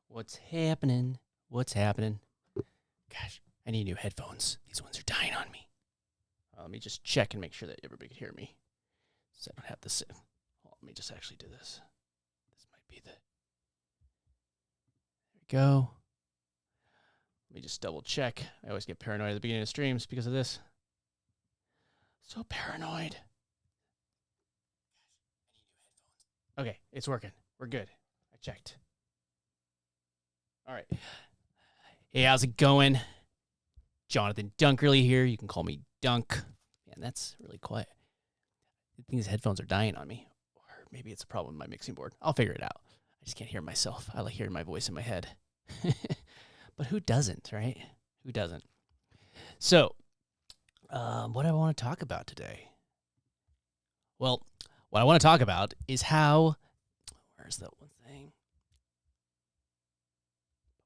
What's happening? What's happening? Gosh, I need new headphones. These ones are dying on me. Let me just check and make sure that everybody can hear me. So I don't have this. Well, let me just actually do this. This might be the. There we go. Let me just double check. I always get paranoid at the beginning of streams because of this. So paranoid. Okay, it's working. We're good. I checked. All right. Hey, how's it going? Jonathan Dunkerley here. You can call me Dunk. Man, that's really quiet. I think these headphones are dying on me. Or maybe it's a problem with my mixing board. I'll figure it out. I just can't hear myself. I like hearing my voice in my head. But who doesn't, right? Who doesn't? So, what do I want to talk about today? Well, what I want to talk about is how... Where's that one thing?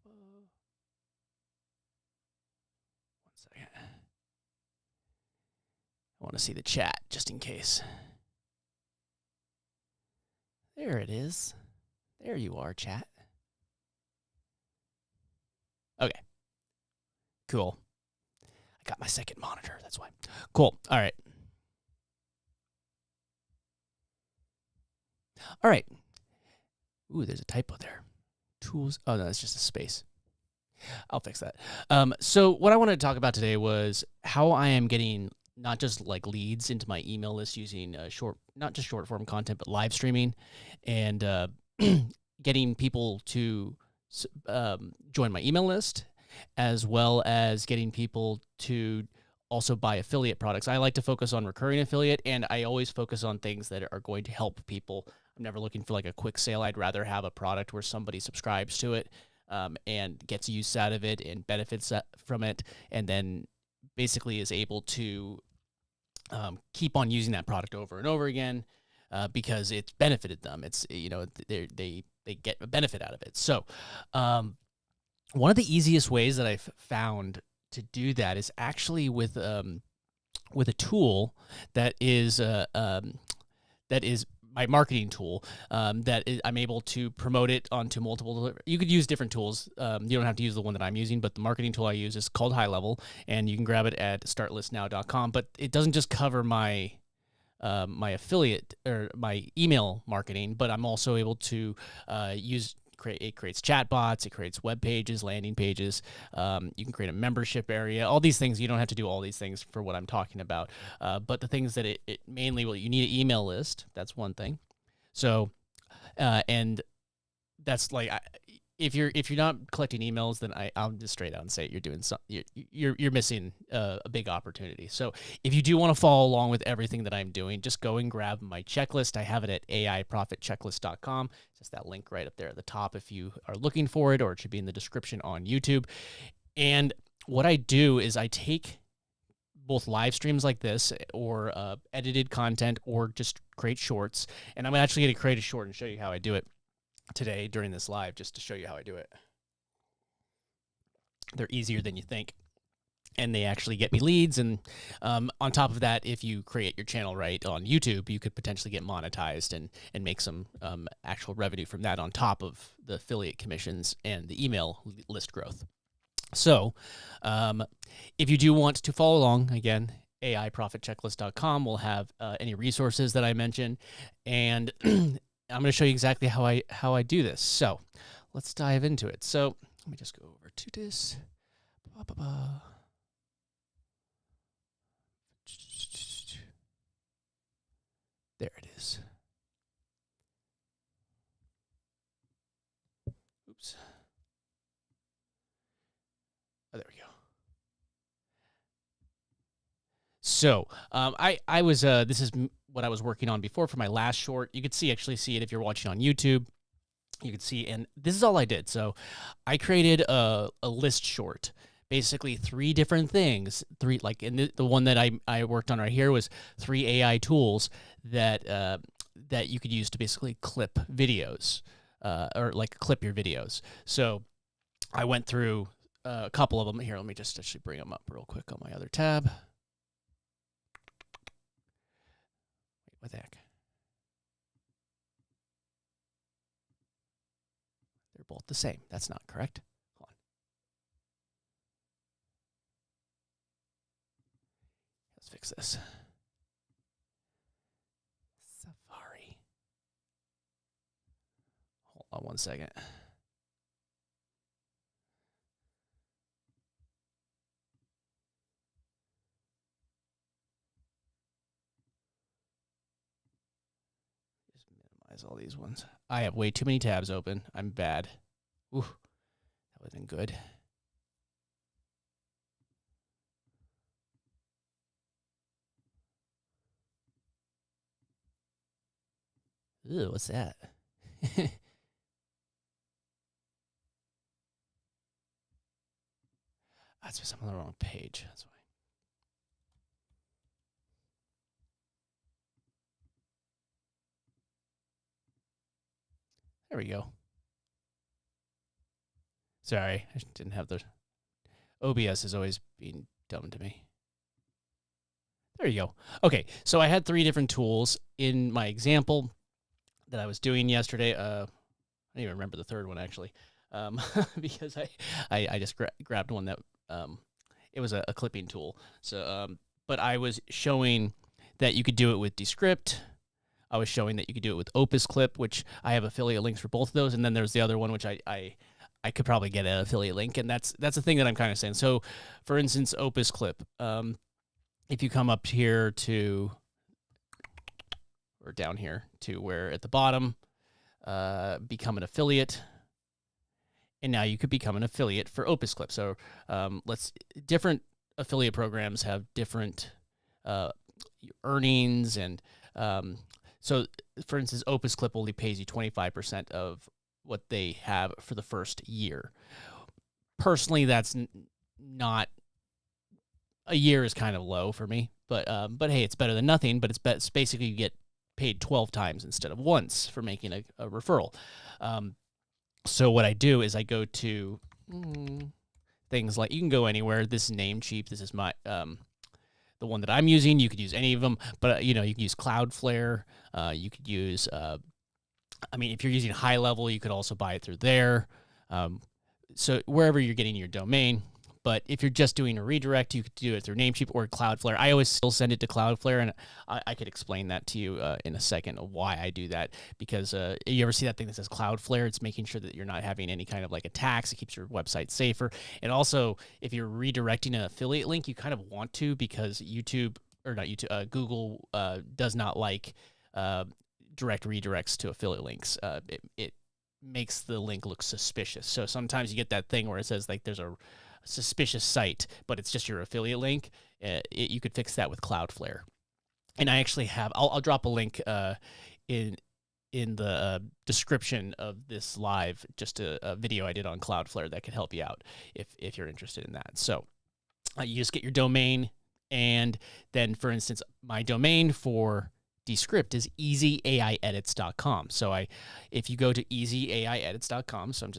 One second. I want to see the chat, just in case. There it is. There you are, chat. Okay. Cool. I got my second monitor, that's why. Cool. All right. All right. Ooh, there's a typo there. Tools. Oh, no, that's just a space. I'll fix that. So what I wanted to talk about today was how I am getting not just like leads into my email list using not just short form content, but live streaming and getting people to join my email list, as well as getting people to also buy affiliate products. I like to focus on recurring affiliate, and I always focus on things that are going to help people. I'm never looking for like a quick sale. I'd rather have a product where somebody subscribes to it and gets use out of it and benefits from it, and then basically is able to keep on using that product over and over again because it's benefited them. It's, you know, they get a benefit out of it. So one of the easiest ways that I've found to do that is actually with a tool that is my marketing tool I'm able to promote it onto multiple. You could use different tools. You don't have to use the one that I'm using, but the marketing tool I use is called High Level, and you can grab it at startlistnow.com. But it doesn't just cover my my affiliate or my email marketing, but I'm also able to it creates chatbots, it creates web pages, landing pages. You can create a membership area, all these things. You don't have to do all these things for what I'm talking about. But the things that it mainly, well, you need an email list. That's one thing. So, and that's like, if you're not collecting emails, then I'll just straight out and say you're doing you're missing a big opportunity. So if you do want to follow along with everything that I'm doing, just go and grab my checklist. I have it at aiprofitchecklist.com. Just that link right up there at the top if you are looking for it, or it should be in the description on YouTube. And what I do is I take both live streams like this, or edited content, or just create shorts. And I'm actually going to create a short and show you how I do it today during this live, just to show you how I do it. They're easier than you think, and they actually get me leads. And on top of that, if you create your channel right on YouTube, you could potentially get monetized and make some actual revenue from that on top of the affiliate commissions and the email list growth. So if you do want to follow along, again, aiprofitchecklist.com will have any resources that I mentioned, and I'm going to show you exactly how I do this. So let's dive into it. So let me just go over to this. There it is. Oops. Oh, there we go. So I was this is what I was working on before for my last short. You could actually see it if you're watching on YouTube. You could see, and this is all I did. So I created a list short, basically 3 different things. Like in the one that I worked on right here was 3 AI tools that that you could use to basically clip videos or like clip your videos. So I went through a couple of them here. Let me just actually bring them up real quick on my other tab. both the same. That's not correct. Hold on. Let's fix this. Safari. Hold on one second. Just minimize all these ones. I have way too many tabs open. I'm bad. Ooh, that would have been good. Ew, what's that? That's because I'm on the wrong page. That's why. There we go. Sorry, I didn't have the... OBS is always being dumb to me. There you go. Okay, so I had 3 different tools in my example that I was doing yesterday. I don't even remember the third one, actually, because I just grabbed one that... it was a clipping tool. So, but I was showing that you could do it with Descript. I was showing that you could do it with Opus Clip, which I have affiliate links for both of those. And then there's the other one, which I could probably get an affiliate link. And that's the thing that I'm kind of saying. So, for instance, Opus Clip. If you come up here to, or down here to where at the bottom, become an affiliate. And now you could become an affiliate for Opus Clip. So different affiliate programs have different earnings. And so, for instance, Opus Clip only pays you 25% of what they have for the first year. Personally, that's not... A year is kind of low for me. But hey, it's better than nothing. But it's basically you get paid 12 times instead of once for making a referral. So what I do is I go to things like, you can go anywhere. This is Namecheap. This is my the one that I'm using. You could use any of them, but you can use Cloudflare. You could use, if you're using high level, you could also buy it through there. So wherever you're getting your domain. But if you're just doing a redirect, you could do it through Namecheap or Cloudflare. I always still send it to Cloudflare, and I could explain that to you in a second of why I do that. Because you ever see that thing that says Cloudflare? It's making sure that you're not having any kind of like attacks. It keeps your website safer. And also, if you're redirecting an affiliate link, you kind of want to, because Google does not like direct redirects to affiliate links. It makes the link look suspicious. So sometimes you get that thing where it says like there's a suspicious site, but it's just your affiliate link. You could fix that with Cloudflare. And I actually have, I'll drop a link in the description of this live, just a video I did on Cloudflare that could help you out if you're interested in that. So you just get your domain, and then, for instance, my domain for Descript is easyaiedits.com. So if you go to easyaiedits.com, so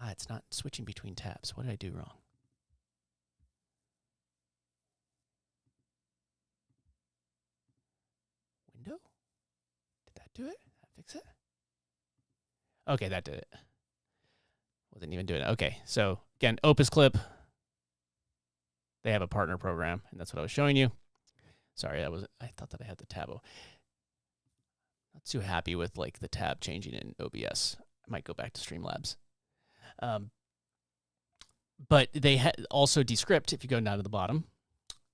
it's not switching between tabs. What did I do wrong? Window? Did that do it? Did that fix it? Okay, that did it. Wasn't even doing it. Okay, so again, Opus Clip. They have a partner program, and that's what I was showing you. Sorry, I thought that I had the tab. Not too happy with like the tab changing in OBS. I might go back to Streamlabs. But they also Descript. If you go down to the bottom,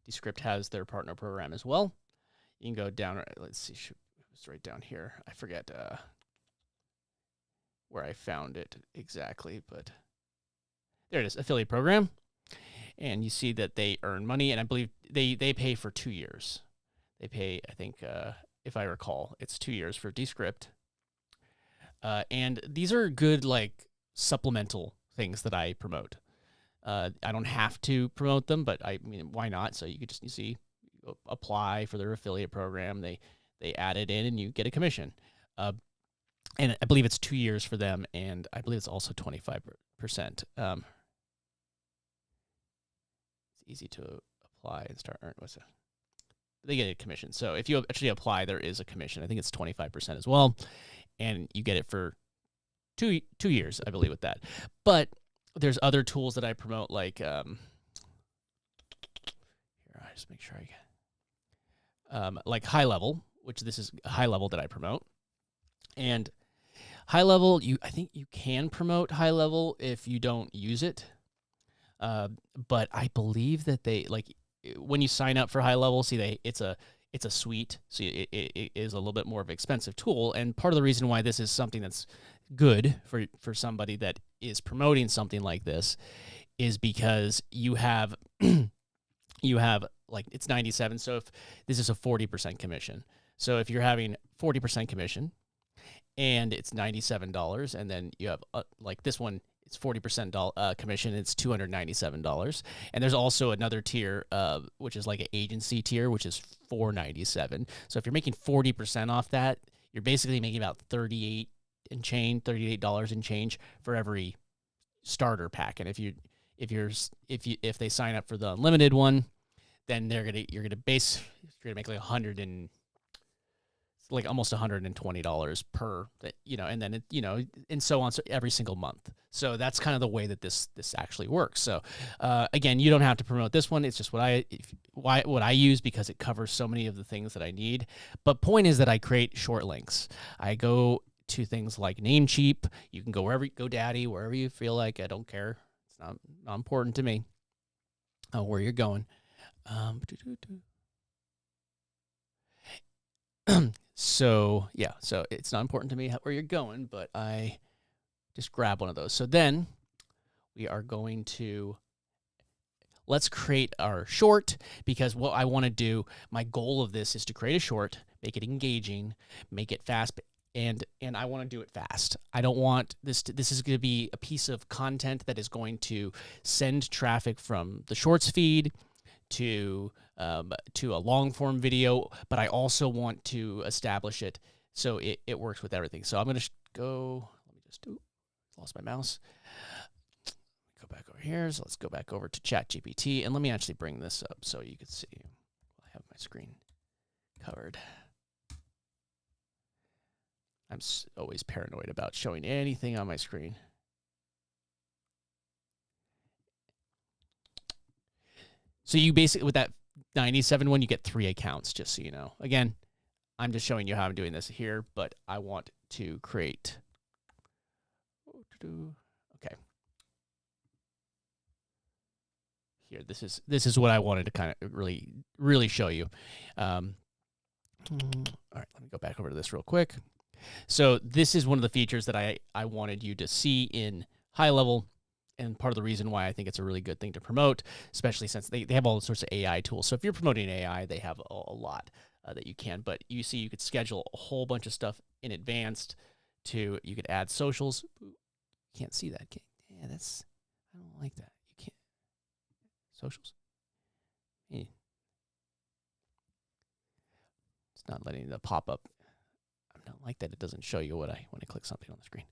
Descript has their partner program as well. You can go down. Let's see, it's right down here. I forget where I found it exactly, but there it is, affiliate program. And you see that they earn money, and I believe they pay for 2 years. They pay, I think, if I recall, it's 2 years for Descript. And these are good, like, supplemental things that I promote. I don't have to promote them, but I mean, why not? So you could just, apply for their affiliate program. They add it in, and you get a commission. And I believe it's 2 years for them, and I believe it's also 25%. Easy to apply and start earning. They get a commission. So if you actually apply, there is a commission. I think it's 25% as well. and you get it for two years, I believe, with that. But there's other tools that I promote, like here, I just make sure I get like High Level, which this is High Level that I promote. And High Level, I think you can promote High Level if you don't use it. But I believe that they, like, when you sign up for High Level, see, it's a suite, so it is a little bit more of an expensive tool. And part of the reason why this is something that's good for somebody that is promoting something like this is because you have like, it's 97. So if this is a 40% commission, so if you're having 40% commission and it's $97, and then you have like this one, it's 40% commission, it's $297. And there's also another tier, which is like an agency tier, which is $497. So if you're making 40% off that, you're basically making about $38 and change for every starter pack. And if they sign up for the unlimited one, then you're gonna make like almost $120 per, and then and so on, so every single month. So that's kind of the way that this actually works. So again, you don't have to promote this one. It's just what I use, because it covers so many of the things that I need. But point is that I create short links. I go to things like Namecheap. You can go GoDaddy, wherever you feel like. I don't care. It's not important to me where you're going. So yeah, so it's not important to me where you're going, but I just grab one of those. So then we are going to, let's create our short, because what I want to do, my goal of this is to create a short, make it engaging, make it fast, and I want to do it fast. I don't want this is going to be a piece of content that is going to send traffic from the shorts feed to a long form video, but I also want to establish it so it works with everything. So I'm going to go, lost my mouse. Go back over here. So let's go back over to ChatGPT, and let me actually bring this up so you can see. I have my screen covered. I'm always paranoid about showing anything on my screen. So you basically, with that 97 one, you get 3 accounts, just so you know. Again, I'm just showing you how I'm doing this here, but I want to create. Okay. Here, this is what I wanted to kind of really show you. All right, let me go back over to this real quick. So this is one of the features that I wanted you to see in High Level, and part of the reason why I think it's a really good thing to promote, especially since they have all sorts of AI tools. So if you're promoting AI, they have a lot that you can. But you see, you could schedule a whole bunch of stuff in advance. You could add socials. Can't see that. Yeah, I don't like that. You can't. Socials. Yeah. It's not letting the pop up. I don't like that it doesn't show you when I click something on the screen.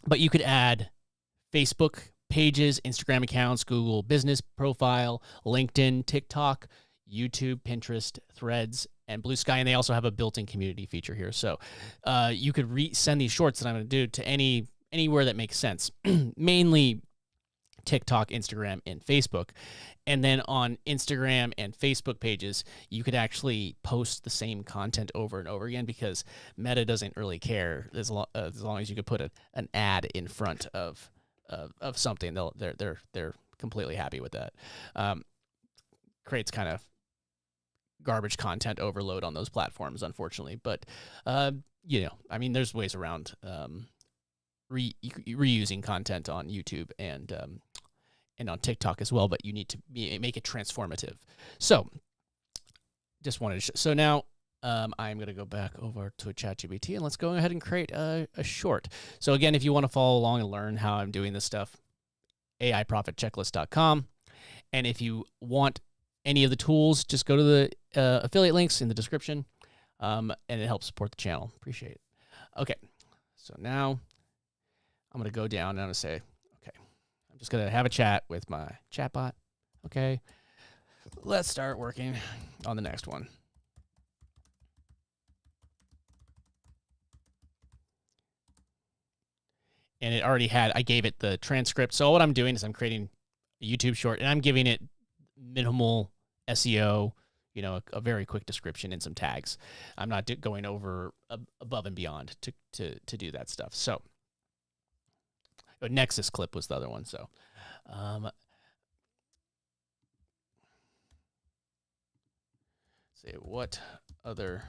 But you could add Facebook pages, Instagram accounts, Google business profile, LinkedIn, TikTok, YouTube, Pinterest, Threads, and Blue Sky. And they also have a built-in community feature here. So you could send these shorts that I'm going to do to anywhere that makes sense, mainly TikTok, Instagram, and Facebook. And then on Instagram and Facebook pages, you could actually post the same content over and over again, because Meta doesn't really care as long as you could put an ad in front of something. They're completely happy with that. Creates kind of garbage content overload on those platforms, unfortunately. But I mean, there's ways around reusing content on YouTube and on TikTok as well, but you need to make it transformative. So just wanted to so now I'm going to go back over to ChatGPT, and let's go ahead and create a short. So again, if you want to follow along and learn how I'm doing this stuff, AIProfitChecklist.com. And if you want any of the tools, just go to the affiliate links in the description, and it helps support the channel. Appreciate it. Okay, so now I'm going to go down and I'm going to say, okay, I'm just going to have a chat with my chatbot. Okay, let's start working on the next one. and it already had, I gave it the transcript. So what I'm doing is I'm creating a YouTube short, and I'm giving it minimal SEO, you know, a very quick description and some tags. I'm not going over above and beyond to do that stuff. So Nexus clip was the other one. So say what other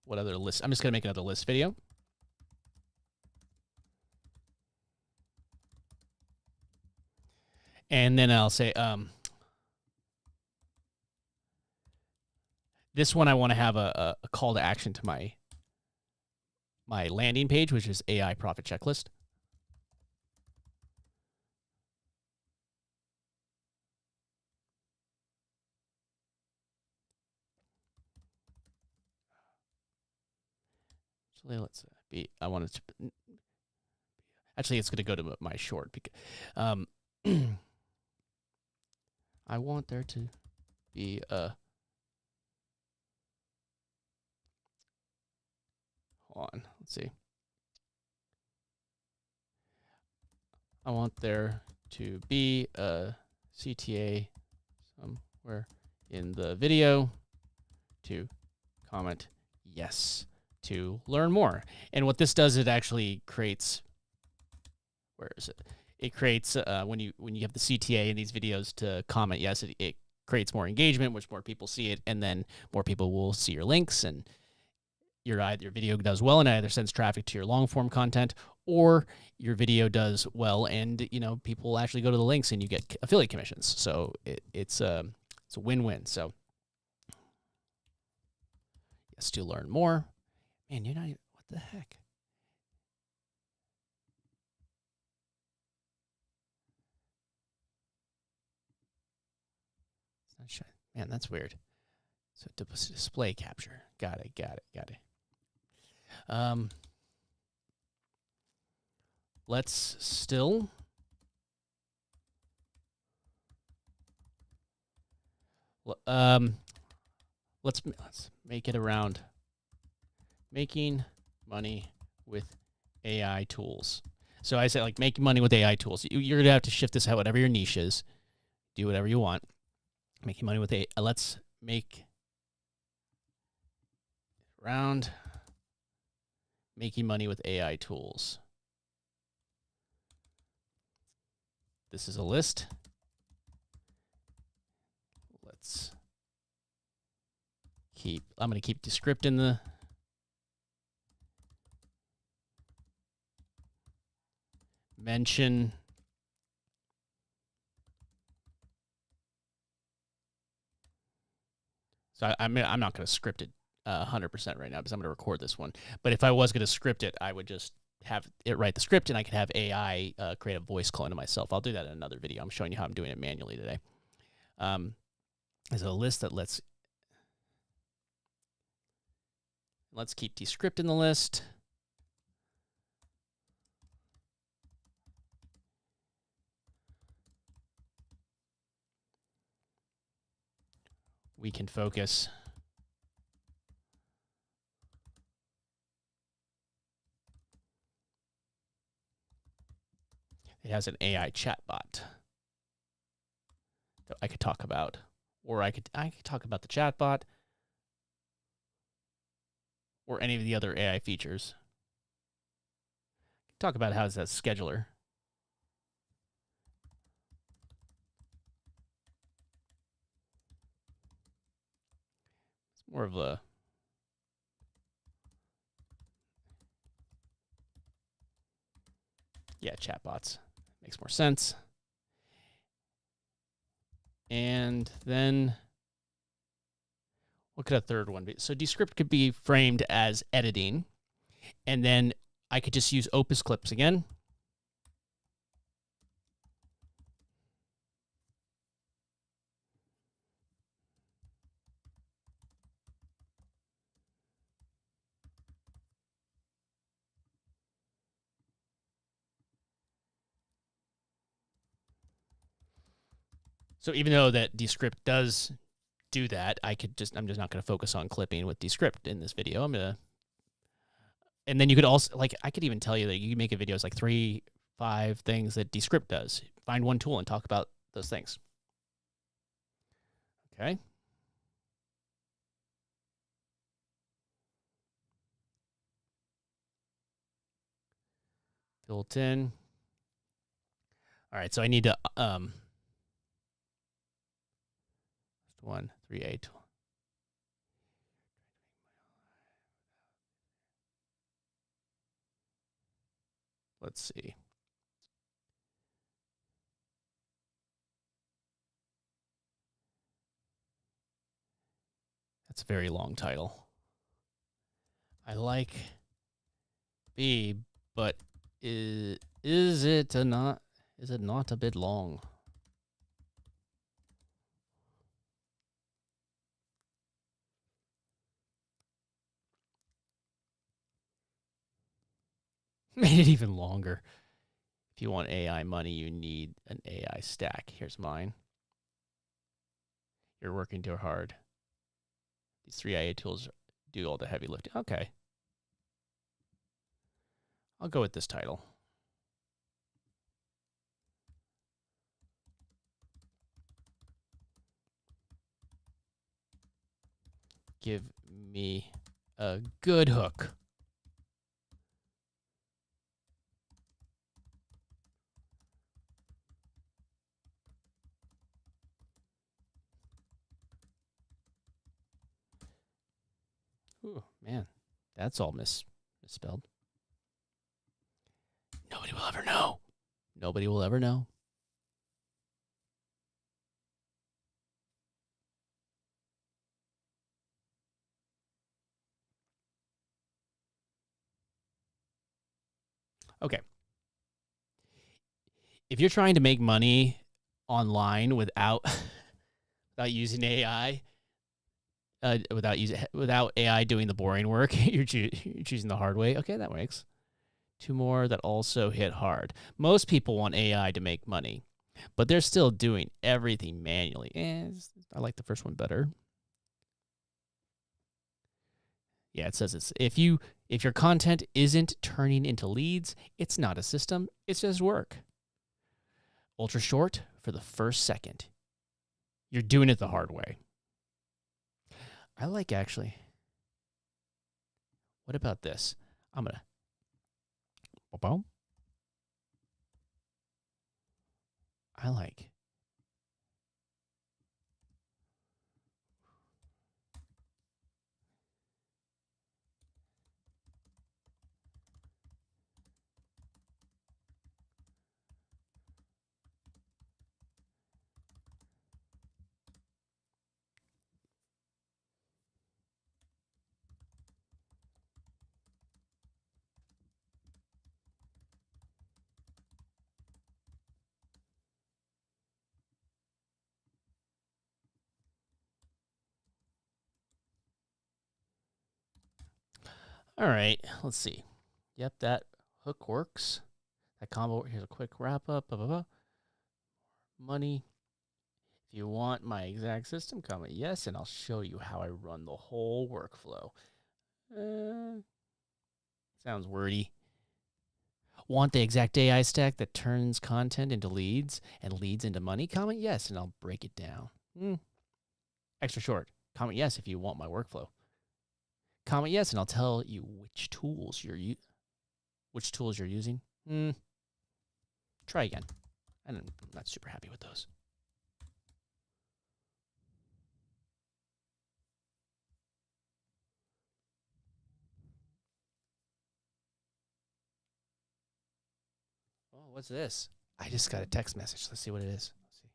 list? I'm just gonna make another list video. And then I'll say, this one I want to have a call to action to my landing page, which is AI profit checklist. So let's be, I want it to, actually it's going to go to my short because, I want there to be a, hold on, let's see. I want there to be a CTA somewhere in the video to comment yes to learn more. And what this does, it actually creates, where is it? It creates, when you have the CTA in these videos to comment yes, it creates more engagement, which more people see it, and then more people will see your links, and your video does well and either sends traffic to your long form content, or your video does well and, you know, people will actually go to the links and you get affiliate commissions. So it's a win-win. So yes to learn more. Man, you're not even, what the heck? It's not showing. Man, that's weird. So display capture. Got it. Let's still let's make it around making money with AI tools. So I said, like, making money with AI tools. You're gonna have to shift this out, whatever your niche is. Do whatever you want. Making money with AI. Let's make around making money with AI tools. This is a list. Let's keep, I'm going to keep Descript in the mention. So I'm not going to script it 100% right now because I'm going to record this one. But if I was going to script it, I would just have it write the script, and I could have AI create a voice clone of myself. I'll do that in another video. I'm showing you how I'm doing it manually today. There's a list that let's keep Descript in the list. We can focus it has an AI chatbot that I could talk about, or I could talk about the chatbot or any of the other AI features. Talk about how it's a scheduler. It's more of a chatbots makes more sense. And then what could a third one be? So Descript could be framed as editing, and then I could just use Opus clips again. So even though that Descript does do that, I'm just not going to focus on clipping with Descript in this video. I'm going to And then you could also, like, I could even tell you that you can make a video as like 3, 5 things that Descript does. Find one tool and talk about those things. Okay. Built in. All right, so I need to 1, 3, 8. Let's see. That's a very long title. I like B, but is it not? Is it not a bit long? Made it even longer. If you want AI money, you need an AI stack. Here's mine. You're working too hard. These 3 AI tools do all the heavy lifting. Okay. I'll go with this title. Give me a good hook. Ooh, man, that's all misspelled. Nobody will ever know. Nobody will ever know. Okay. If you're trying to make money online without without using AI, without AI doing the boring work, you're choosing the hard way. Okay, that works. 2 more that also hit hard. Most people want AI to make money, but they're still doing everything manually. I like the first one better. Yeah, it says it's if your content isn't turning into leads, it's not a system, it's just work. Ultra short for the first second. You're doing it the hard way. I like actually. What about this? I'm gonna. I like. All right, let's see. Yep, that hook works. That combo. Here's a quick wrap up. Blah, blah, blah. Money. If you want my exact system, comment yes, and I'll show you how I run the whole workflow. Sounds wordy. Want the exact AI stack that turns content into leads and leads into money? Comment yes, and I'll break it down. Extra short. Comment yes if you want my workflow. Comment yes, and I'll tell you which tools you're using. Try again. I'm not super happy with those. Oh, what's this? I just got a text message. Let's see what it is. Let's see.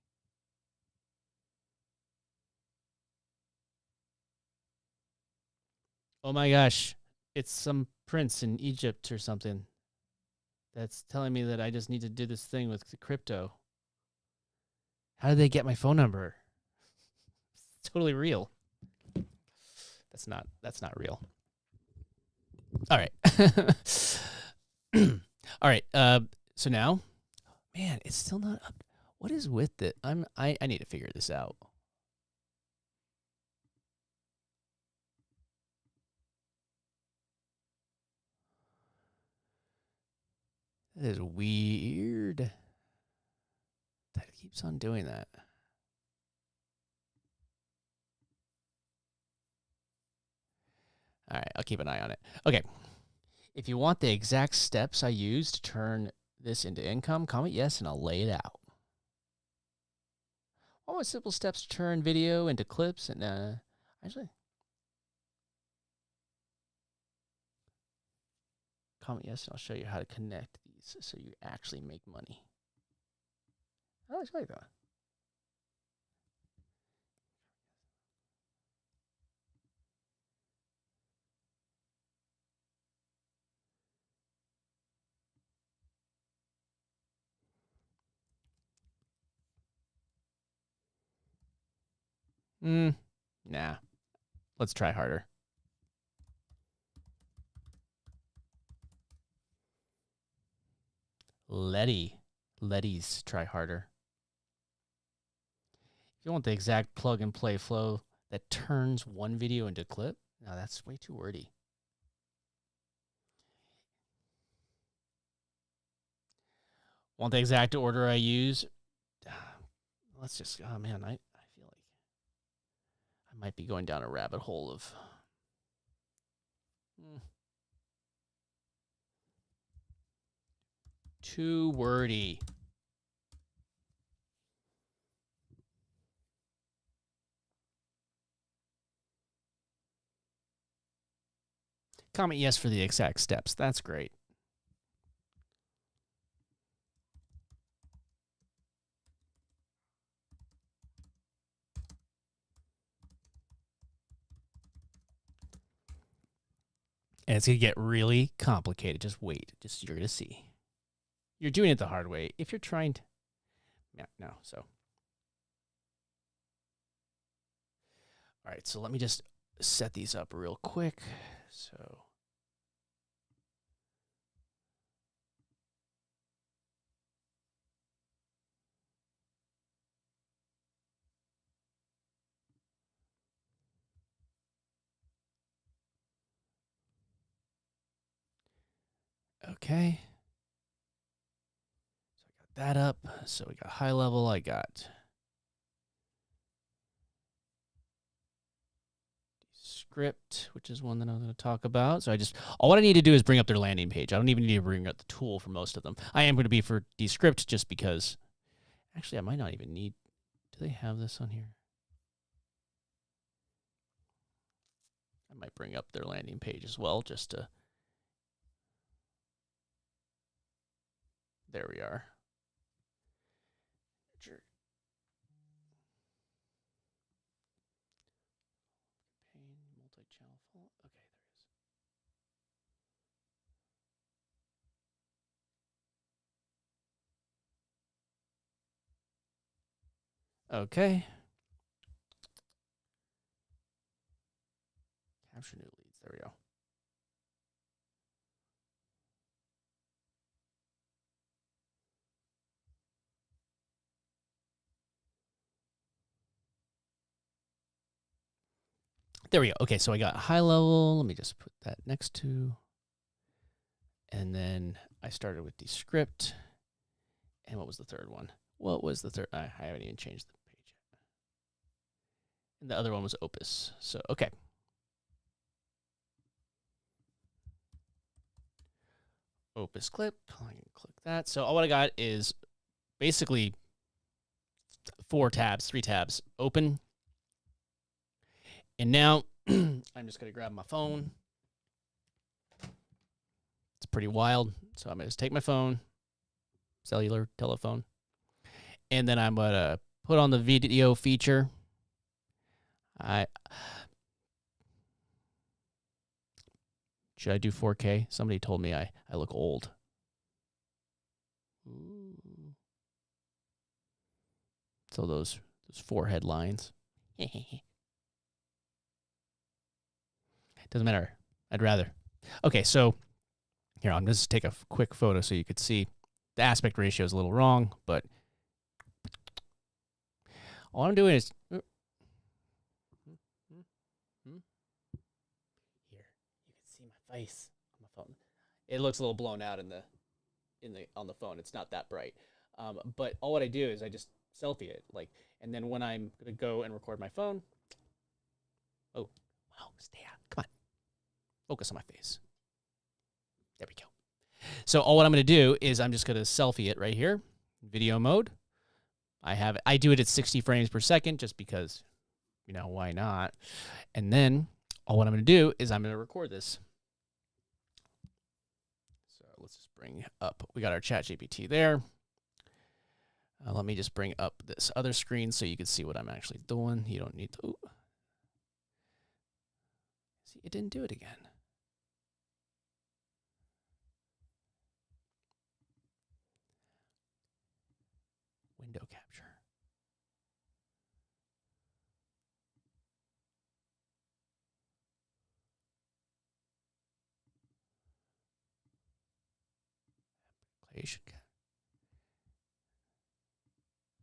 Oh my gosh. It's some prince in Egypt or something that's telling me that I just need to do this thing with the crypto. How did they get my phone number? It's totally real. That's not real. All right. All right. So now, man, it's still not up. What is with it? I need to figure this out. That is weird. That keeps on doing that. All right, I'll keep an eye on it. Okay. If you want the exact steps I use to turn this into income, comment yes, and I'll lay it out. I want simple steps to turn video into clips, and actually, comment yes, and I'll show you how to connect these so you actually make money. I like that. Nah. Let's try harder. Letty's try harder. If you want the exact plug and play flow that turns one video into a clip, no, that's way too wordy. Want the exact order I use? Let's just, oh man, I feel like I might be going down a rabbit hole of too wordy. Comment yes for the exact steps. That's great. And it's going to get really complicated. Just wait. You're going to see. You're doing it the hard way. If you're trying to... Yeah, no, so... All right, so let me just set these up real quick. So... Okay. So I got that up. So we got high level. I got script, which is one that I'm going to talk about. So all what I need to do is bring up their landing page. I don't even need to bring up the tool for most of them. I am going to be for Descript just because, actually, I might not even need, do they have this on here? I might bring up their landing page as well, just to, there we are. Sure. Multi-channel font. Okay, there it is. Okay. Capture new leads. There we go. There we go. Okay, so I got high level. Let me just put that next to. And then I started with Descript. And what was the third one? What was the third? I haven't even changed the page yet. And the other one was Opus. So, okay. Opus clip. I can click that. So all what I got is basically 3 tabs. Open. And now I'm just going to grab my phone. It's pretty wild. So I'm going to just take my phone, cellular telephone, and then I'm going to put on the video feature. Should I do 4K? Somebody told me I look old. Ooh. So those 4 headlines. Doesn't matter. I'd rather. Okay, so here, I'm just take a quick photo so you could see. The aspect ratio is a little wrong, but all I'm doing is here. You can see my face on my phone. It looks a little blown out in on the phone. It's not that bright. But all what I do is I just selfie it, like, and then when I'm gonna go and record my phone, oh, wow, stay out, come on, focus on my face. There we go. So all what I'm gonna do is I'm just gonna selfie it right here, video mode. I do it at 60 frames per second just because, why not? And then all what I'm gonna do is I'm gonna record this. So let's just bring up, we got our chat GPT there. Let me just bring up this other screen so you can see what I'm actually doing. You don't need to. Ooh. See, it didn't do it again. Window capture. Application.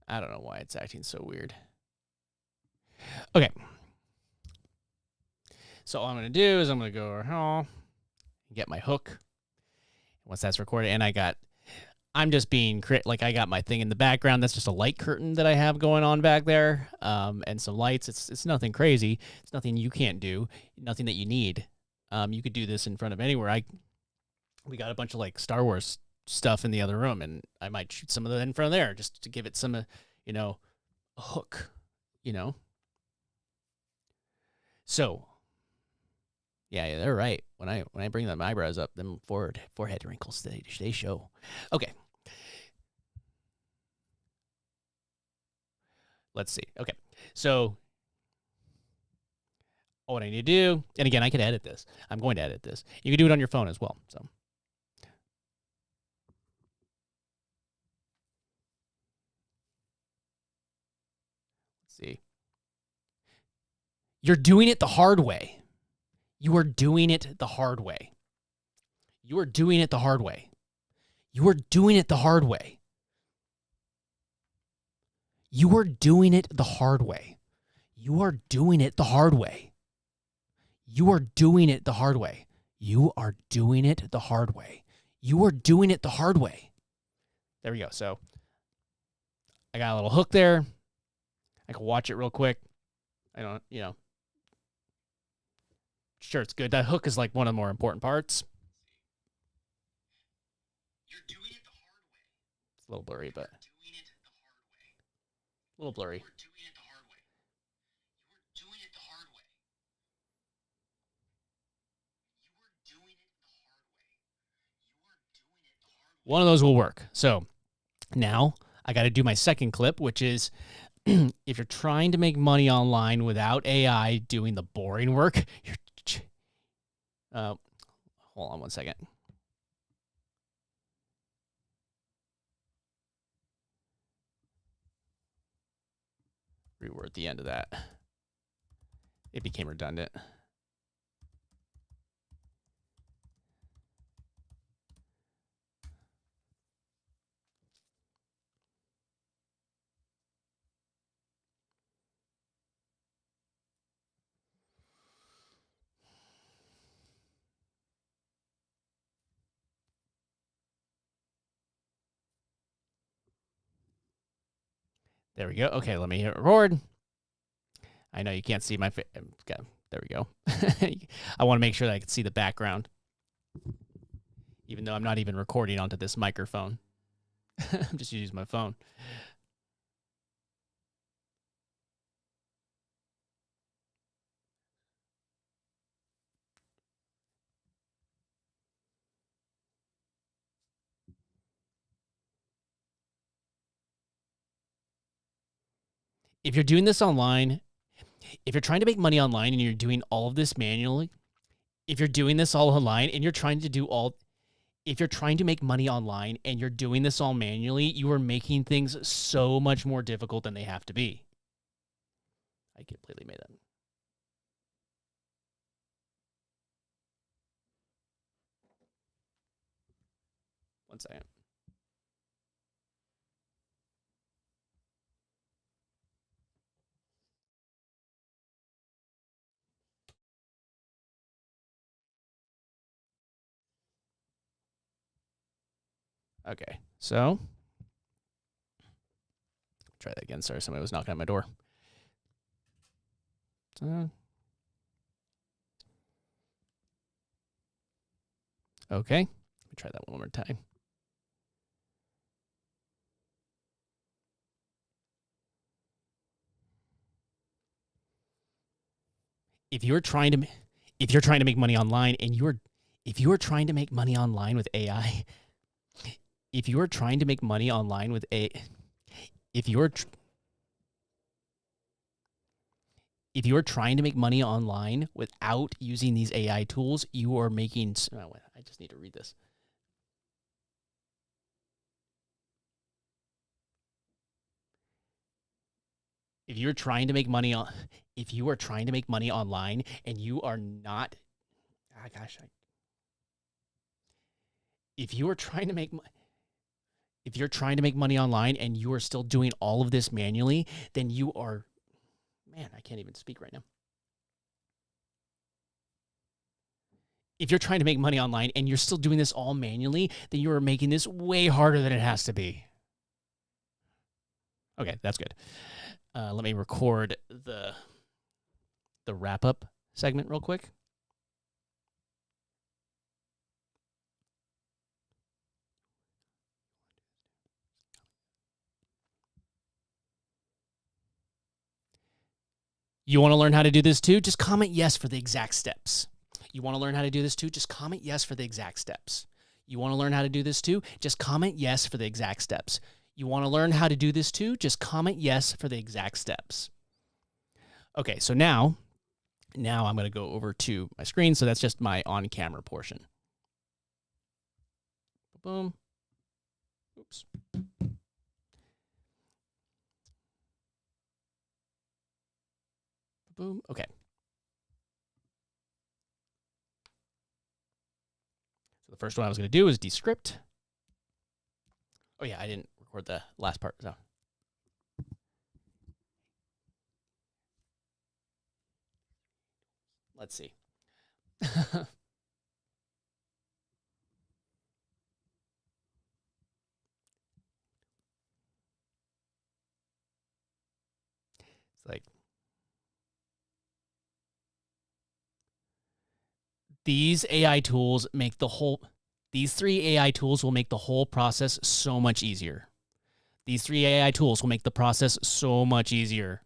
I don't know why it's acting so weird. Okay. So all I'm going to do is I'm going to go get my hook. Once that's recorded, and I'm just being like, I got my thing in the background. That's just a light curtain that I have going on back there, and some lights. It's nothing crazy. It's nothing you can't do. Nothing that you need. You could do this in front of anywhere. We got a bunch of like Star Wars stuff in the other room, and I might shoot some of that in front of there just to give it some, a hook, So, yeah, they're right. When I bring them eyebrows up, them forehead wrinkles, they show. Okay. Let's see. Okay. So what I need to do, and again, I could edit this. I'm going to edit this. You can do it on your phone as well. So let's see. You're doing it the hard way. You are doing it the hard way. You are doing it the hard way. You are doing it the hard way. You are doing it the hard way. You are doing it the hard way. You are doing it the hard way. You are doing it the hard way. You are doing it the hard way. There we go. So I got a little hook there. I can watch it real quick. I don't, sure, it's good. That hook is like one of the more important parts. You're doing it the hard way. It's a little blurry, but a little blurry. You're doing it the hard way. You're doing it the hard way. You are doing it the hard way. You are doing it the hard way. One of those will work. So now I got to do my second clip, which is if you're trying to make money online without AI doing the boring work, hold on one second. Reword the end of that. It became redundant. There we go. Okay, let me hit record. I know you can't see my face. There we go. I want to make sure that I can see the background, even though I'm not even recording onto this microphone. I'm just using my phone. If you're doing this online, if you're trying to make money online and you're doing all of this manually, if you're doing this all online and you're trying to do all, if you're trying to make money online and you're doing this all manually, you are making things so much more difficult than they have to be. I completely made that. One second. Okay, so try that again. Sorry, somebody was knocking at my door. Okay, let me try that one more time. If you're trying to make money online and if you are trying to make money online with AI, if you are trying to make money online with if you're trying to make money online without using these AI tools, you are making. Oh, I just need to read this. If you're trying to make money on, if you are trying to make money online and you are not, if you are trying to make, if you're trying to make money online and you are still doing all of this manually, then you are, man, I can't even speak right now. If you're trying to make money online and you're still doing this all manually, then you are making this way harder than it has to be. Okay, that's good. Let me record the wrap up segment real quick. You want to learn how to do this too? Just comment yes for the exact steps. You want to learn how to do this too? Just comment yes for the exact steps. You want to learn how to do this too? Just comment yes for the exact steps. You want to learn how to do this too? Just comment yes for the exact steps. Okay, so now I'm going to go over to my screen. So that's just my on-camera portion. Boom. Oops. Boom. Okay. So the first one I was going to do is descript. Oh yeah, I didn't record the last part. So let's see. It's like these AI tools make the whole, these 3 AI tools will make the whole process so much easier. These 3 AI tools will make the process so much easier.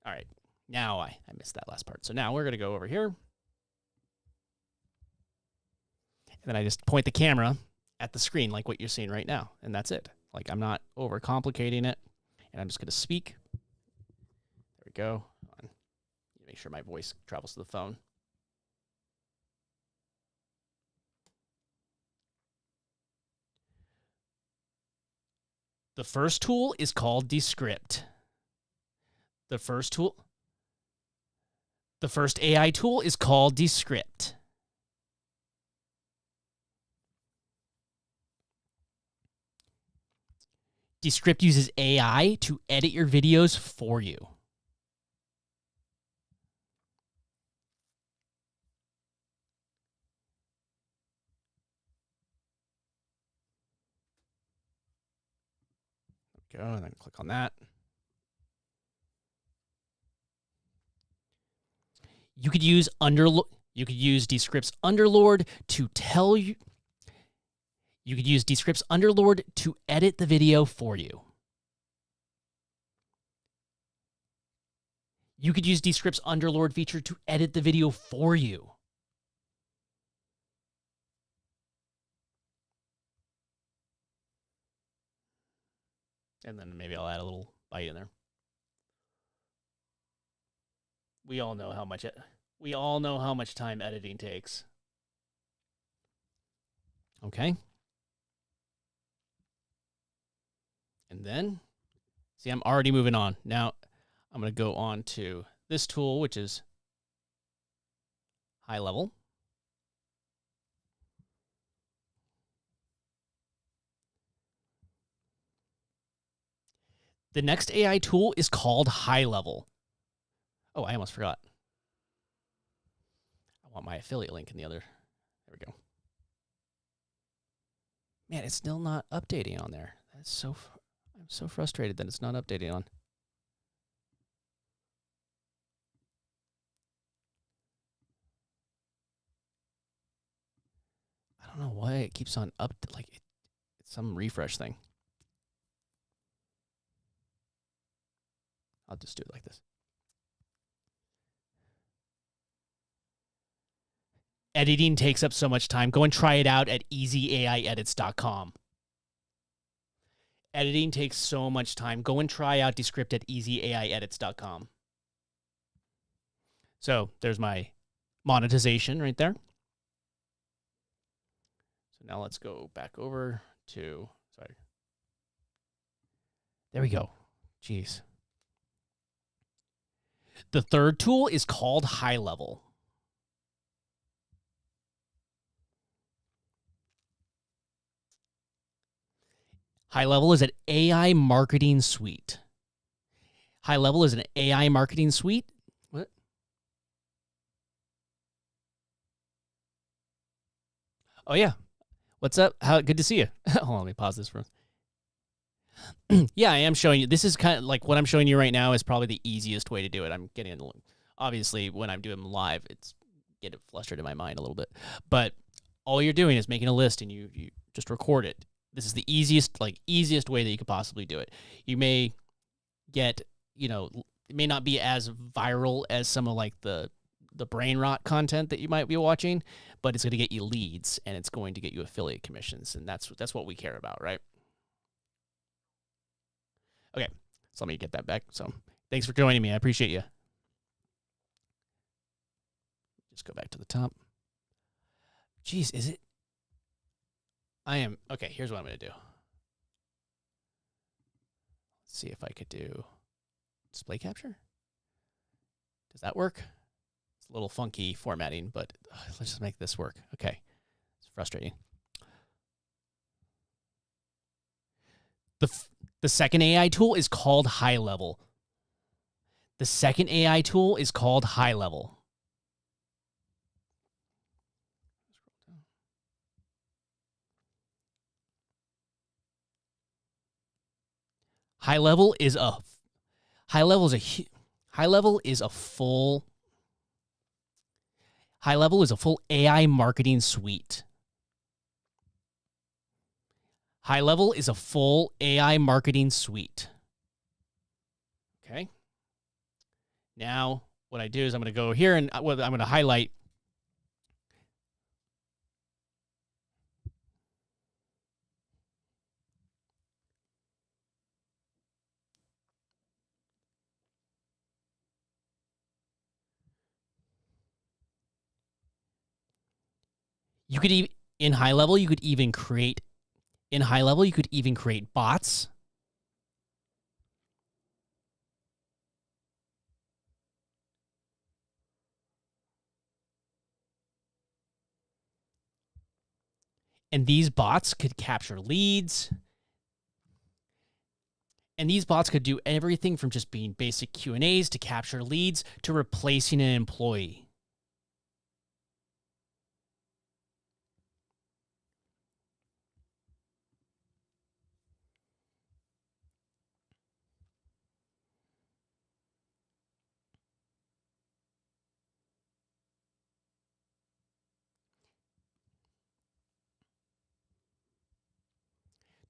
All right, now I missed that last part. So now we're going to go over here. And then I just point the camera at the screen like what you're seeing right now. And that's it. Like I'm not overcomplicating it. And I'm just going to speak. There we go. Make sure my voice travels to the phone. The first tool is called Descript. The first AI tool is called Descript. Descript uses AI to edit your videos for you. Go and then click on that. You could use Descript's Underlord to tell you. You could use Descript's Underlord to edit the video for you. You could use Descript's Underlord feature to edit the video for you. And then maybe I'll add a little bite in there. We all know how much time editing takes. Okay. And then, see, I'm already moving on. Now, I'm going to go on to this tool, which is high level. The next AI tool is called high level. Oh, I almost forgot. I want my affiliate link in the other. There we go. Man, it's still not updating on there. I'm so frustrated that it's not updating on. I don't know why it keeps on it's some refresh thing. I'll just do it like this. Editing takes up so much time. Go and try it out at easyaIedits.com. Editing takes so much time. Go and try out Descript at easyaIedits.com. So there's my monetization right there. So now let's go back over to, sorry. There we go. Jeez. The third tool is called High Level. High Level is an AI marketing suite. High Level is an AI marketing suite. What? Oh, yeah. What's up? How good to see you. Hold on, let me pause this for yeah, I am showing you. This is kind of like what I'm showing you right now is probably the easiest way to do it. I'm getting, obviously, when I'm doing them live, it's getting flustered in my mind a little bit. But all you're doing is making a list and you just record it. This is the easiest way that you could possibly do it. You may get, it may not be as viral as some of like the brain rot content that you might be watching, but it's going to get you leads and it's going to get you affiliate commissions. And that's what we care about, right? Okay, so let me get that back. So thanks for joining me. I appreciate you. Just go back to the top. Jeez, is it? Okay, here's what I'm going to do. Let's see if I could do display capture. Does that work? It's a little funky formatting, but let's just make this work. Okay, it's frustrating. The second AI tool is called High Level. The second AI tool is called High Level. High Level is a full AI marketing suite. High Level is a full AI marketing suite. Okay. Now, what I do is I'm going to go here and I'm going to highlight. You could even, in High Level, you could even create bots. And these bots could capture leads. And these bots could do everything from just being basic Q&As to capture leads to replacing an employee.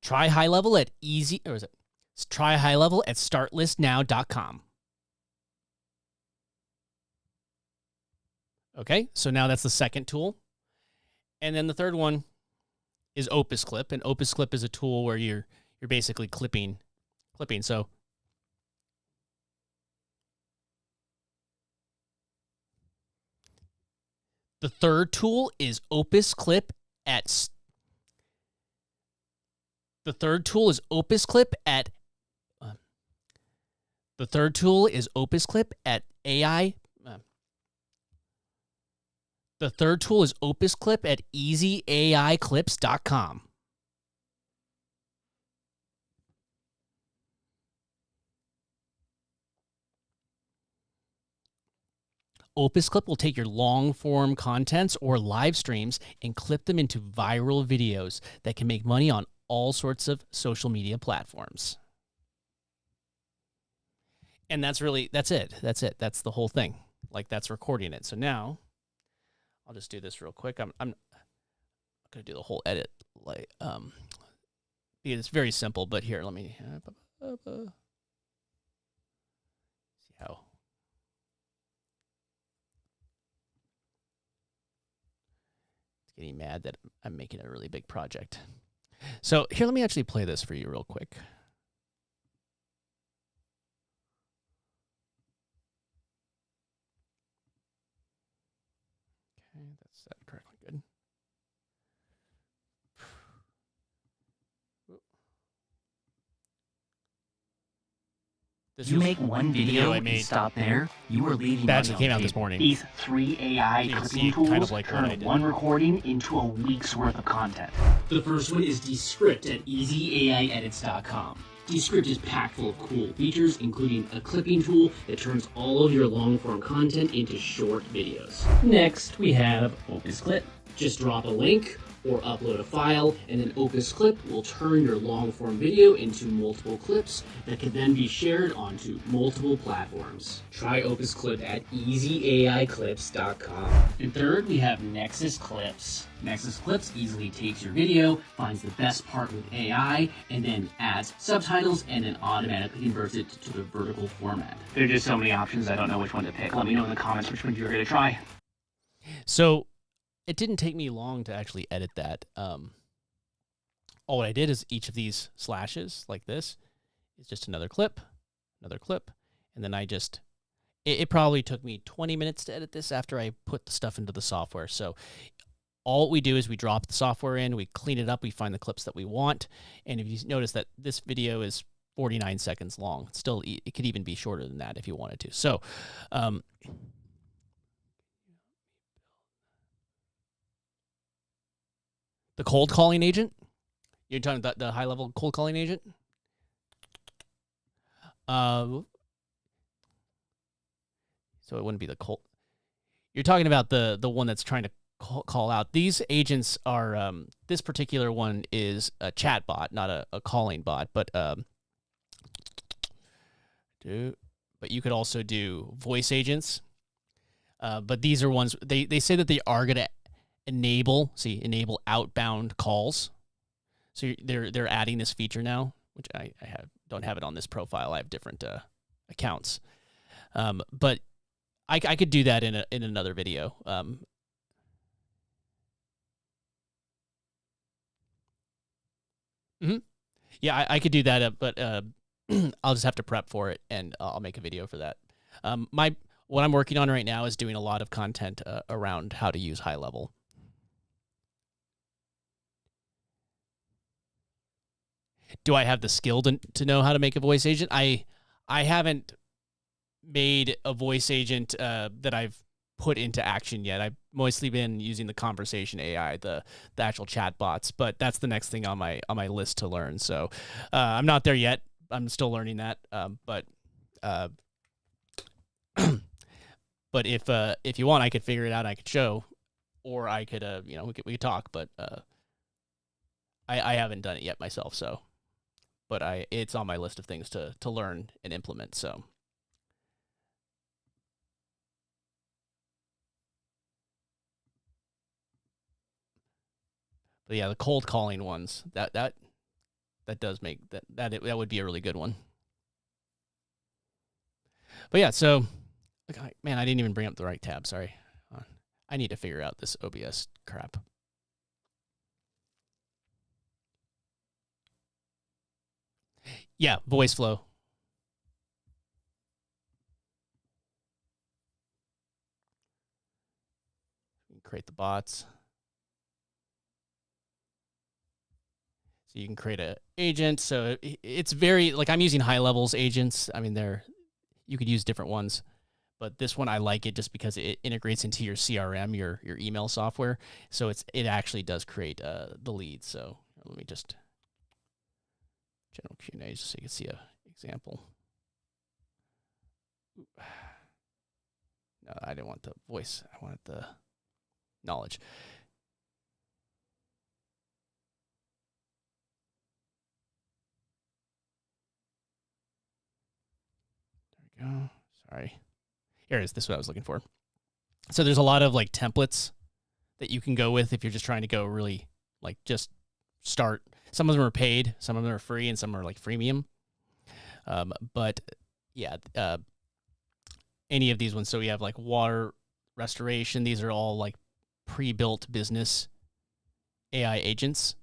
Try High Level at Try High Level at startlistnow.com. Okay, so now that's the second tool. And then the third one is Opus Clip, and Opus Clip is a tool where you're basically clipping. So the third tool is Opus Clip at The third tool is Opus Clip at AI. The third tool is Opus Clip at easyaiclips.com. Opus Clip will take your long form contents or live streams and clip them into viral videos that can make money on all sorts of social media platforms. And that's it. That's it. That's the whole thing. Like, that's recording it. So now I'll just do this real quick. I'm going to do the whole edit, like, because it's very simple, but here, let me see how. It's getting mad that I'm making a really big project. So here, let me actually play this for you real quick. Okay, that's set correctly. Good. You make one video I made and stop there, you are leaving that money actually on came the out this table. morning. These 3 AI You can clipping see tools kind of like what I turn did. one recording into a week's worth of content. The first one is Descript at easyaiedits.com. Descript is packed full of cool features, including a clipping tool that turns all of your long-form content into short videos. Next, we have Opus Clip. Just drop a link or upload a file, and then Opus Clip will turn your long-form video into multiple clips that can then be shared onto multiple platforms. Try Opus Clip at easyAIclips.com. And third, we have Nexus Clips. Nexus Clips easily takes your video, finds the best part with AI, and then adds subtitles, and then automatically converts it to the vertical format. There are just so many options, I don't know which one to pick. Let me know in the comments which one you're going to try. So it didn't take me long to actually edit that. All what I did is each of these slashes, like this, is just another clip, and then I just, it probably took me 20 minutes to edit this after I put the stuff into the software. So all we do is we drop the software in, we clean it up, we find the clips that we want, and if you notice that this video is 49 seconds long, still, it could even be shorter than that if you wanted to. So, the cold calling agent. You're talking about the high level cold calling agent? So it wouldn't be the cold. You're talking about the one that's trying to call out. These agents are, this particular one is a chat bot, not a calling bot, but you could also do voice agents. But these are ones, they say that they are going to enable outbound calls. So they're adding this feature now, which I don't have it on this profile. I have different accounts, but I could do that in another video. Yeah, I could do that, but I'll just have to prep for it, and I'll make a video for that. What I'm working on right now is doing a lot of content around how to use high level. Do I have the skill to know how to make a voice agent? I haven't made a voice agent that I've put into action yet. I've mostly been using the conversation AI, the actual chat bots, but that's the next thing on my list to learn. So I'm not there yet. I'm still learning that. But if you want, I could figure it out. I could show, or I could we could talk. But I haven't done it yet myself. So. But it's on my list of things to learn and implement. So, but yeah, the cold calling ones that does make that would be a really good one. But yeah, so man, I didn't even bring up the right tab. Sorry, I need to figure out this OBS crap. Yeah, voice flow. Create the bots. So you can create an agent. So it's very, like, I'm using high levels agents. I mean, you could use different ones, but this one I like it just because it integrates into your CRM, your email software. So it actually does create the leads. So let me just general Q&A just so you can see an example. No, I didn't want the voice. I wanted the knowledge. There we go. Sorry. Here it is. This is what I was looking for. So there's a lot of like templates that you can go with if you're just trying to go really like just start. Some of them are paid, some of them are free, and some are like freemium. But yeah, any of these ones. So we have like water restoration. These are all like pre-built business AI agents,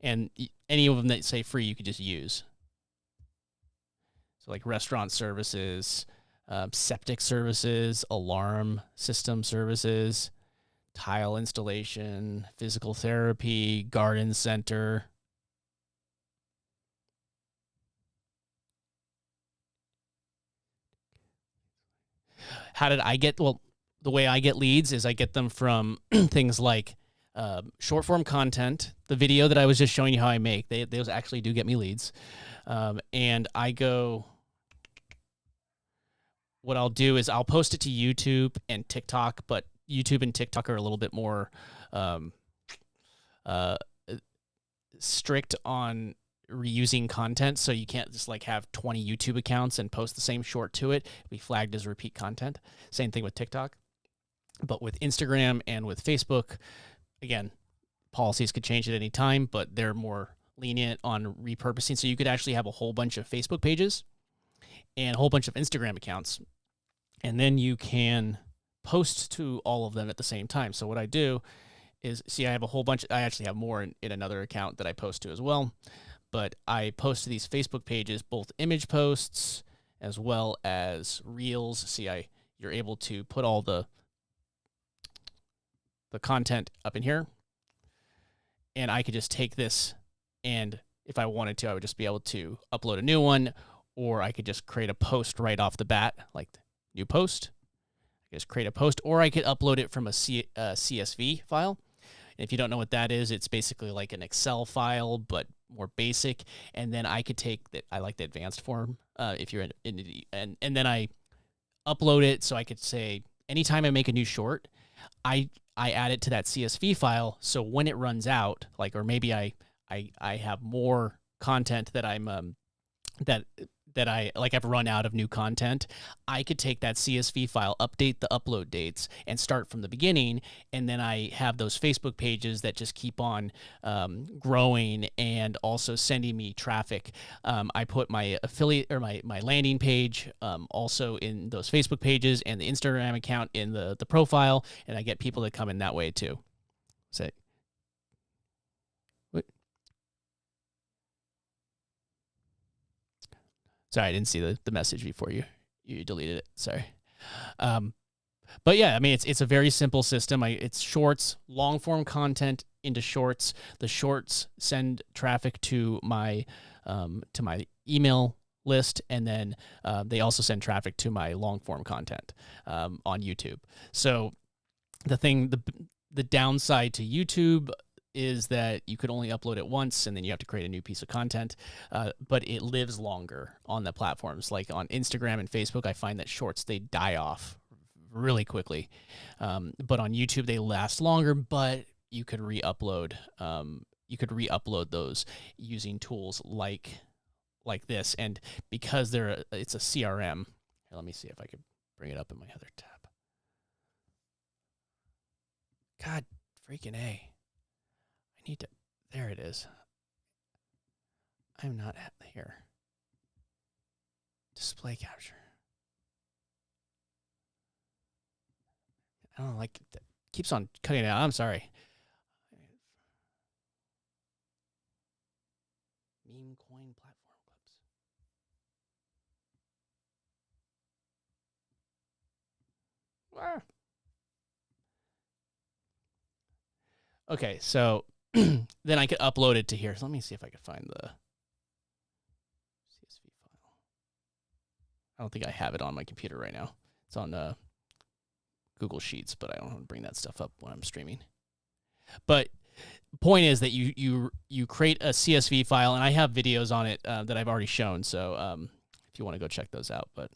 and any of them that say free, you could just use. So like restaurant services, septic services, alarm system services, tile installation, physical therapy, garden center. How did I get, well, the way I get leads is I get them from things like short form content, the video that I was just showing you how I make, those actually do get me leads. And I go, what I'll do is I'll post it to YouTube and TikTok, but YouTube and TikTok are a little bit more strict on reusing content, so you can't just like have 20 YouTube accounts and post the same short to it. It'll be flagged as repeat content. Same thing with TikTok. But with Instagram and with Facebook, again, policies could change at any time, but they're more lenient on repurposing. So you could actually have a whole bunch of Facebook pages and a whole bunch of Instagram accounts, and then you can post to all of them at the same time. So what I do is, see, I have a whole bunch. I actually have more in another account that I post to as well. But I post to these Facebook pages, both image posts as well as reels. See, you're able to put all the content up in here. And I could just take this, and if I wanted to, I would just be able to upload a new one, or I could just create a post right off the bat, like new post. I just create a post, or I could upload it from a CSV file. And if you don't know what that is, it's basically like an Excel file, but more basic. And then I could take that. I like the advanced form. If you're and then I upload it. So I could say anytime I make a new short, I add it to that CSV file. So when it runs out, like, or maybe I have more content that I'm that I like, I've run out of new content, I could take that CSV file, update the upload dates, and start from the beginning. And then I have those Facebook pages that just keep on growing and also sending me traffic. I put my affiliate or my landing page also in those Facebook pages, and the Instagram account in the profile, and I get people that come in that way too. So, sorry, I didn't see the message before you deleted it. Sorry. But yeah, I mean, it's a very simple system. It's shorts, long form content into shorts. The shorts send traffic to my email list, and then they also send traffic to my long form content on YouTube. So the downside to YouTube is that you could only upload it once, and then you have to create a new piece of content, but it lives longer on the platforms. Like on Instagram and Facebook, I find that shorts, they die off really quickly. But on YouTube, they last longer, but you could re-upload. You could re-upload those using tools like this. And because it's a CRM, here, let me see if I could bring it up in my other tab. God freaking A. There it is. I'm not here. Display capture. I don't know, like, it keeps on cutting out. I'm sorry. Meme coin platform clips. Ah. Okay, so then I could upload it to here. So let me see if I could find the CSV file. I don't think I have it on my computer right now. It's on Google Sheets, but I don't want to bring that stuff up when I'm streaming. But point is that you create a CSV file, and I have videos on it that I've already shown. So if you want to go check those out, but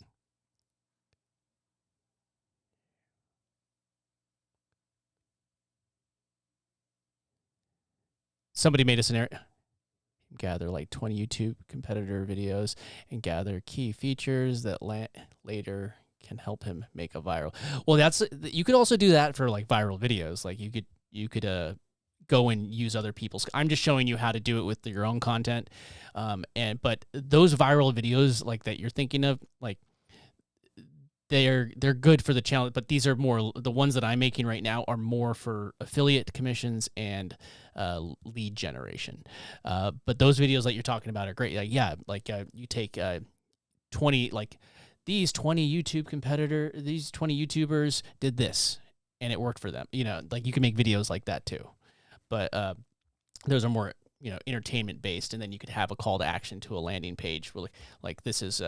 somebody made a scenario. Gather like 20 YouTube competitor videos and gather key features that later can help him make a viral. Well, you could also do that for like viral videos. Like you could go and use other people's. I'm just showing you how to do it with your own content. But those viral videos like that you're thinking of, like they're good for the challenge, but these are more, the ones that I'm making right now are more for affiliate commissions and lead generation. But those videos that you're talking about are great. You take 20, like these 20 YouTubers did this and it worked for them. You know, like you can make videos like that too. But those are more, entertainment based, and then you could have a call to action to a landing page. Really, like this is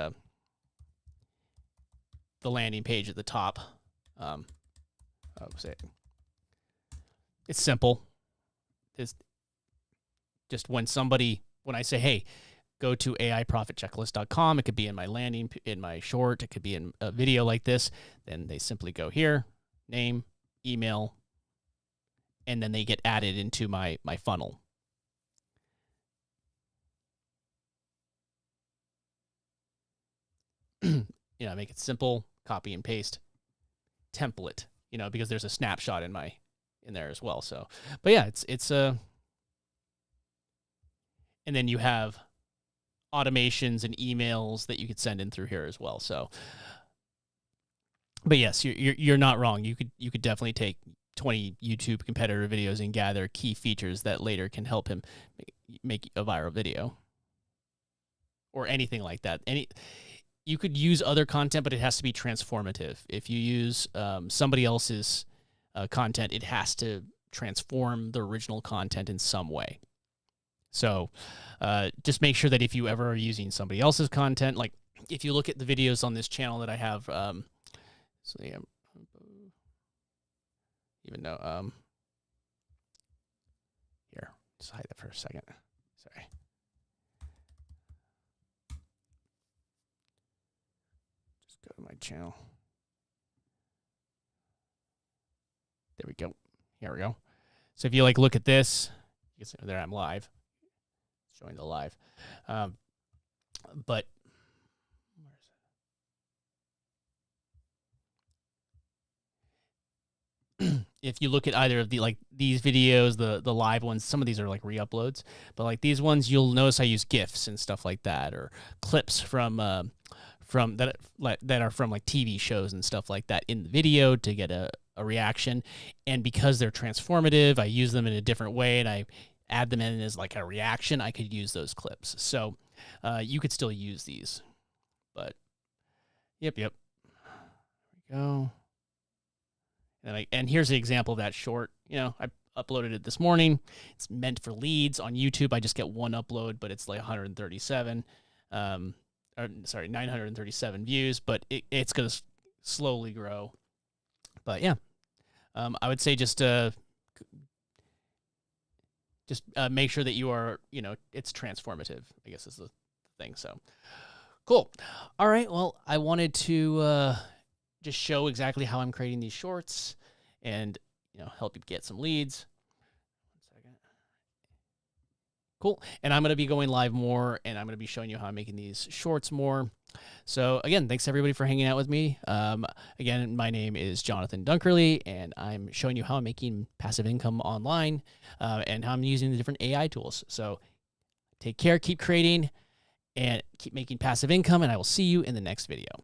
the landing page at the top. It's simple. It's just when I say, hey, go to AIProfitChecklist.com, it could be in my short, it could be in a video like this, then they simply go here, name, email, and then they get added into my funnel. Make it simple, copy and paste, template, because there's a snapshot in there as well. So, but yeah, it's and then you have automations and emails that you could send in through here as well. So, but yes, you're not wrong. You could definitely take 20 YouTube competitor videos and gather key features that later can help him make a viral video or anything like that. You could use other content, but it has to be transformative. If you use somebody else's content, it has to transform the original content in some way. So just make sure that if you ever are using somebody else's content, like if you look at the videos on this channel that I have, here, just hide that for a second. Sorry. Go to my channel. There we go. Here we go. So if you look at this, you can see there I'm live, showing the live. But if you look at either of these videos, the live ones, some of these are like re-uploads, but like these ones, you'll notice I use GIFs and stuff like that, or clips from that are from like TV shows and stuff like that in the video to get a reaction. And because they're transformative, I use them in a different way and I add them in as like a reaction. I could use those clips. So you could still use these, but yep. There we go. And here's the example of that short. I uploaded it this morning. It's meant for leads on YouTube. I just get one upload, but it's like 937 views, but it's going to slowly grow. But yeah, I would say just make sure that you are, it's transformative, I guess is the thing. So cool. All right. Well, I wanted to just show exactly how I'm creating these shorts and, help you get some leads. 1 second. Cool. And I'm going to be going live more, and I'm going to be showing you how I'm making these shorts more. So again, thanks everybody for hanging out with me. Again, my name is Jonathan Dunkerley, and I'm showing you how I'm making passive income online and how I'm using the different AI tools. So take care, keep creating, and keep making passive income, and I will see you in the next video.